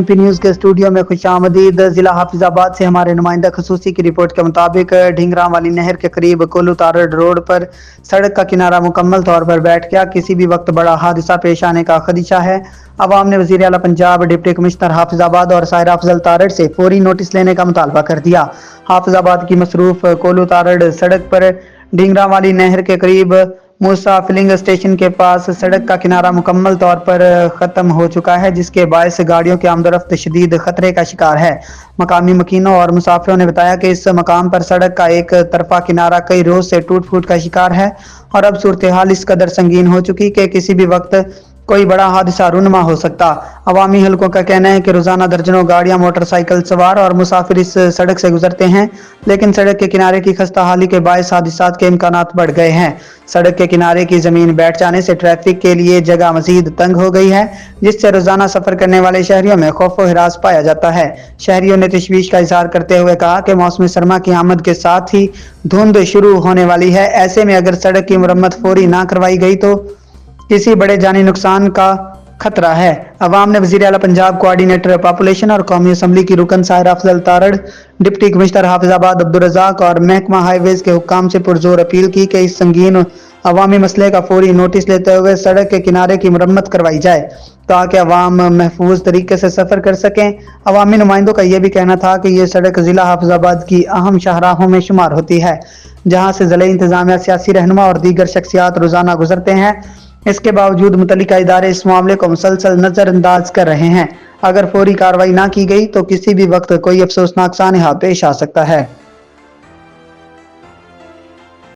NP news के studio में खुशामदीद। जिला हाफिजाबाद से हमारे नुमाइंदा खसूसी की रिपोर्ट के मुताबिक ढींगरा वाली नहर के करीब कोल्लू तारड़ रोड पर सड़क का किनारा मुकम्मल तौर पर बैठ गया। किसी भी वक्त बड़ा हादसा पेश आने का खदशा है। अवाम ने वज़ीर आला पंजाब, डिप्टी कमिश्नर हाफिजाबाद और सायरा अफजल तारड़ से फौरी नोटिस लेने का मुतालबा कर दिया। हाफिजाबाद की मसरूफ कोल्लू तारड़ सड़क पर ढींगरा वाली नहर के करीब मूसा फिलिंग स्टेशन के पास सड़क का किनारा मुकम्मल तौर पर ख़त्म हो चुका है, जिसके बायस गाड़ियों की आमदोरफ्त शदीद खतरे का शिकार है। मकामी मकीनों और मुसाफिरों ने बताया कि इस मकाम पर सड़क का एक तरफा किनारा कई रोज से टूट फूट का शिकार है और अब सूरत हाल इस कदर संगीन हो चुकी कि किसी भी वक्त कोई बड़ा हादसा रूनुमा हो सकता। अवामी हलकों का कहना है कि रोजाना दर्जनों गाड़ियां, मोटरसाइकिल सवार और मुसाफिर इस सड़क से गुजरते हैं, लेकिन सड़क के किनारे की खस्ता हाली के बायस हादसात के इम्कानात बढ़ गए हैं। सड़क के किनारे की जमीन बैठ जाने से ट्रैफिक के लिए जगह मजीद तंग हो गई है, जिससे रोजाना सफर करने वाले शहरियों में खौफ व हिरास पाया जाता है। शहरियों ने तशवीश का इजहार करते हुए कहा कि मौसम सरमा की आमद के साथ ही धुंध शुरू होने वाली है। ऐसे में अगर सड़क की मुरम्मत फौरी ना करवाई गई तो किसी बड़े जानी नुकसान का खतरा है। अवाम ने वज़ीर आला पंजाब, कोऑर्डिनेटर पॉपुलेशन और कौमी असम्बली की रुकन सायरा अफजल तारड़, डिप्टी कमिश्नर हाफिजाबाद अब्दुल रज़ाक और महकमा हाईवेज के हुक्काम से पुरजोर अपील की कि इस संगीन अवामी मसले का फौरी नोटिस लेते हुए सड़क के किनारे की मुरम्मत करवाई जाए ताकि अवाम महफूज तरीके से सफर कर सकें। अवामी नुमाइंदों का यह भी कहना था कि यह सड़क जिला हाफिजाबाद की अहम शाहराहों में शुमार होती है, जहाँ से ज़िले इंतजामिया, सियासी रहनुमा और दीगर शख्सियात रोजाना गुजरते हैं। इसके बावजूद मुतल्लिका इदारे इस मामले को मुसलसल नजरअंदाज कर रहे हैं। अगर फौरी कार्रवाई ना की गई तो किसी भी वक्त कोई अफसोसनाक सानहा पेश आ सकता है।